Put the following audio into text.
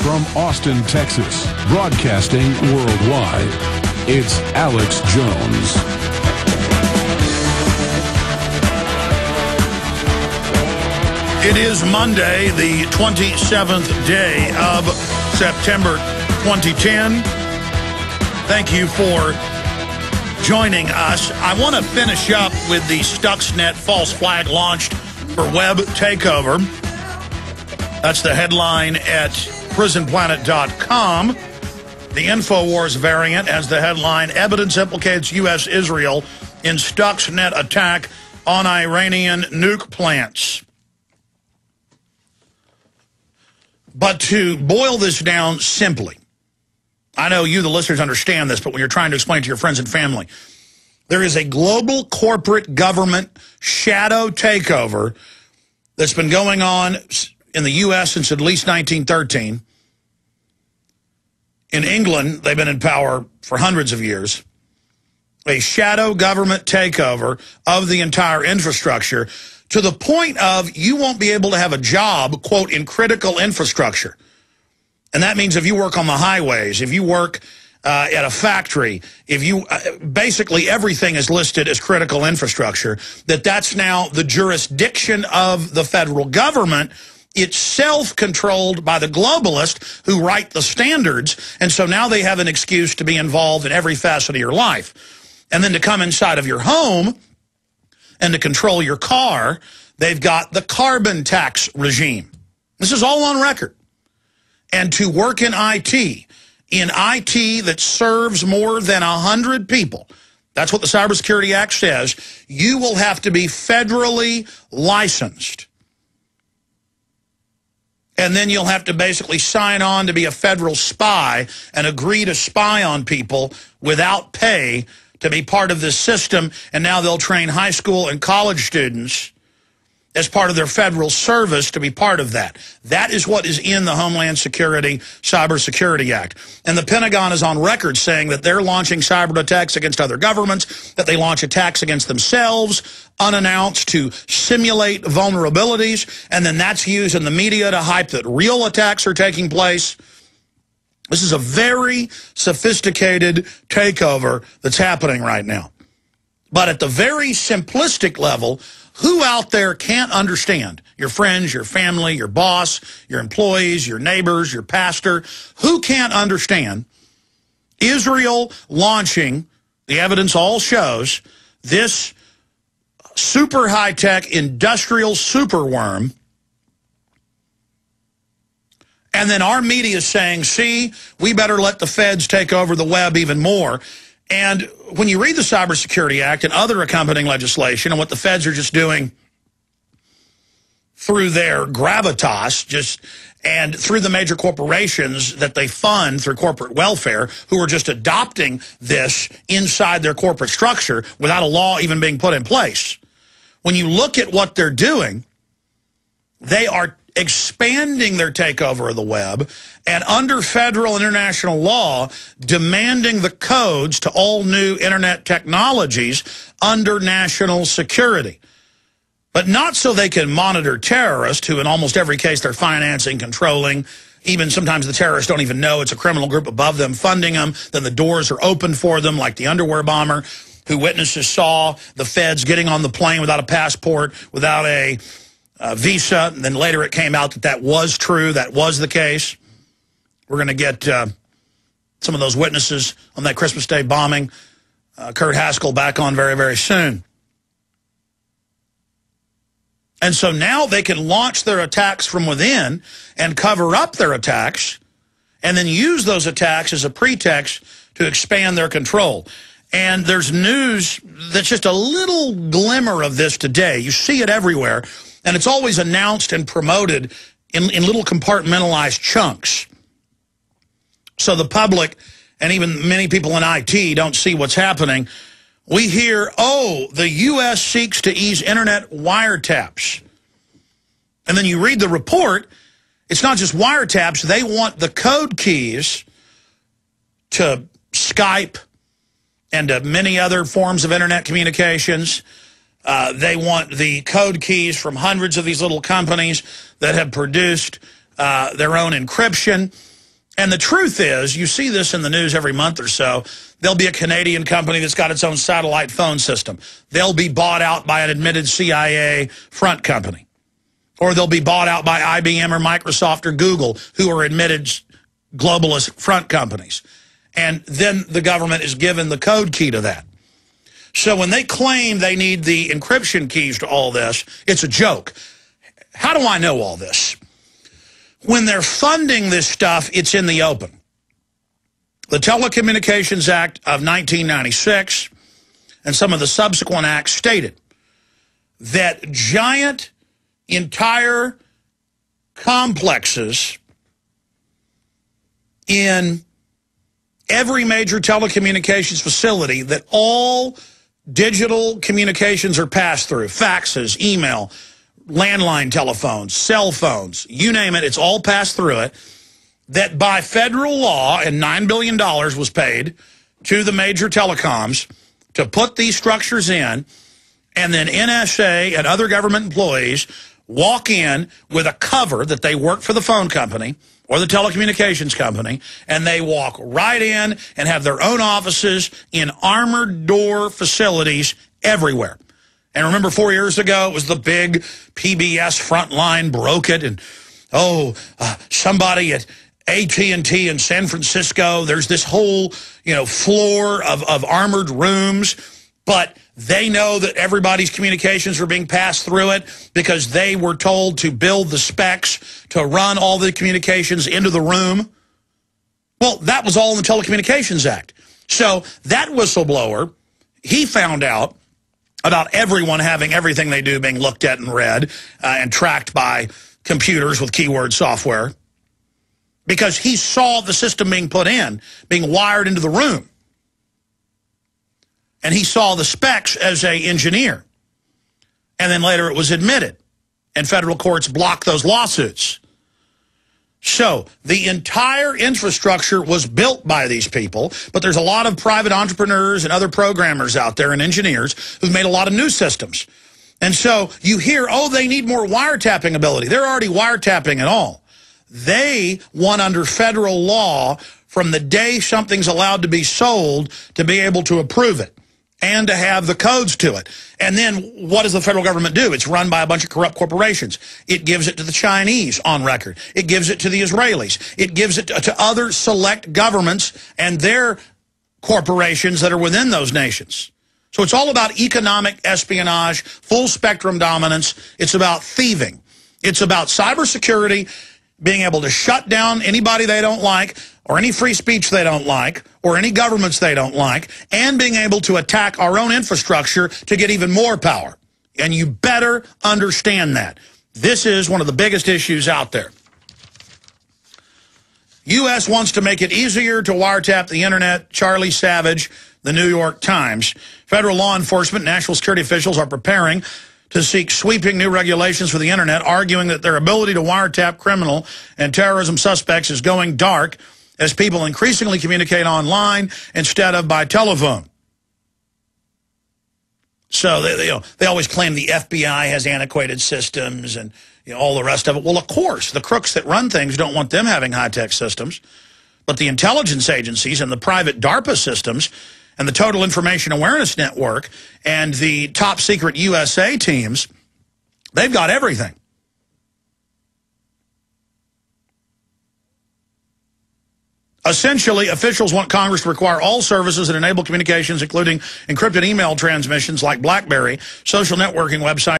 From Austin, Texas, broadcasting worldwide, it's Alex Jones. It is Monday, the 27th day of September 2010. Thank you for joining us. I want to finish up with the Stuxnet false flag launched for web takeover. That's the headline at prisonplanet.com. The InfoWars variant as the headline, evidence implicates U.S.-Israel in Stuxnet attack on Iranian nuke plants. But to boil this down simply, I know you, the listeners, understand this, but when you're trying to explain it to your friends and family, there is a global corporate government shadow takeover that's been going on in the U.S. since at least 1913. In England, they've been in power for hundreds of years. A shadow government takeover of the entire infrastructure to the point of you won't be able to have a job, quote, in critical infrastructure. And that means if you work on the highways, if you work at a factory, if you basically everything is listed as critical infrastructure, that's now the jurisdiction of the federal government, itself controlled by the globalists who write the standards. And so now they have an excuse to be involved in every facet of your life. And then to come inside of your home and to control your car, they've got the carbon tax regime. This is all on record. And to work in IT that serves more than 100 people, that's what the Cybersecurity Act says, you will have to be federally licensed. And then you'll have to basically sign on to be a federal spy and agree to spy on people without pay to be part of this system. And now they'll train high school and college students as part of their federal service to be part of that. That is what is in the Homeland Security Cybersecurity Act. And the Pentagon is on record saying that they're launching cyber attacks against other governments, that they launch attacks against themselves, unannounced, to simulate vulnerabilities, and then that's used in the media to hype that real attacks are taking place. This is a very sophisticated takeover that's happening right now. But at the very simplistic level, who out there can't understand? Your friends, your family, your boss, your employees, your neighbors, your pastor. Who can't understand Israel launching, the evidence all shows, this super high-tech industrial superworm, and then our media is saying, see, we better let the feds take over the web even more. And when you read the Cybersecurity Act and other accompanying legislation and what the feds are just doing through their gravitas, and through the major corporations that they fund through corporate welfare, who are just adopting this inside their corporate structure without a law even being put in place. When you look at what they're doing, they are expanding their takeover of the web and under federal and international law demanding the codes to all new internet technologies under national security. But not so they can monitor terrorists, who in almost every case they're financing, controlling. Even sometimes the terrorists don't even know it's a criminal group above them funding them. Then the doors are open for them, like the underwear bomber, who witnesses saw the feds getting on the plane without a passport, without a visa, and then later it came out that that was true, that was the case. We're going to get some of those witnesses on that Christmas Day bombing, Kurt Haskell, back on very, very soon. And so now they can launch their attacks from within and cover up their attacks and then use those attacks as a pretext to expand their control. And there's news that's just a little glimmer of this today. You see it everywhere. And it's always announced and promoted in little compartmentalized chunks. So the public and even many people in IT don't see what's happening. We hear, oh, the U.S. seeks to ease internet wiretaps. And then you read the report, it's not just wiretaps. They want the code keys to Skype and many other forms of internet communications. They want the code keys from hundreds of these little companies that have produced their own encryption. And the truth is, you see this in the news every month or so, there'll be a Canadian company that's got its own satellite phone system. They'll be bought out by an admitted CIA front company. Or they'll be bought out by IBM or Microsoft or Google, who are admitted globalist front companies. And then the government is given the code key to that. So when they claim they need the encryption keys to all this, it's a joke. How do I know all this? When they're funding this stuff, it's in the open. The Telecommunications Act of 1996 and some of the subsequent acts stated that giant entire complexes in every major telecommunications facility, that all digital communications are passed through, faxes, email, landline telephones, cell phones, you name it, it's all passed through it, that by federal law, and $9 billion was paid to the major telecoms to put these structures in, and then NSA and other government employees walk in with a cover that they work for the phone company or the telecommunications company, and they walk right in and have their own offices in armored door facilities everywhere. And remember 4 years ago, it was the big PBS Frontline broke it, and somebody at AT&T in San Francisco, there's this whole, floor of armored rooms, but they know that everybody's communications are being passed through it because they were told to build the specs to run all the communications into the room. Well, that was all in the Telecommunications Act. So that whistleblower, he found out about everyone having everything they do being looked at and read and tracked by computers with keyword software, because he saw the system being put in, being wired into the room. And he saw the specs as an engineer. And then later it was admitted. And federal courts blocked those lawsuits. So the entire infrastructure was built by these people, but there's a lot of private entrepreneurs and other programmers out there and engineers who've made a lot of new systems. And so you hear, oh, they need more wiretapping ability. They're already wiretapping it all. They want, under federal law, from the day something's allowed to be sold, to be able to approve it and to have the codes to it. And then what does the federal government do? It's run by a bunch of corrupt corporations. It gives it to the Chinese on record. It gives it to the Israelis. It gives it to other select governments and their corporations that are within those nations. So it's all about economic espionage, full spectrum dominance. It's about thieving. It's about cybersecurity, being able to shut down anybody they don't like, or any free speech they don't like, or any governments they don't like, and being able to attack our own infrastructure to get even more power. And you better understand that. This is one of the biggest issues out there. U.S. wants to make it easier to wiretap the internet. Charlie Savage, The New York Times. Federal law enforcement and national security officials are preparing to seek sweeping new regulations for the internet, arguing that their ability to wiretap criminal and terrorism suspects is going dark as people increasingly communicate online instead of by telephone. So they always claim the FBI has antiquated systems and all the rest of it. Well, of course, the crooks that run things don't want them having high-tech systems. But the intelligence agencies and the private DARPA systems and the Total Information Awareness Network and the top secret USA teams, they've got everything. Essentially, officials want Congress to require all services that enable communications, including encrypted email transmissions like BlackBerry, social networking websites,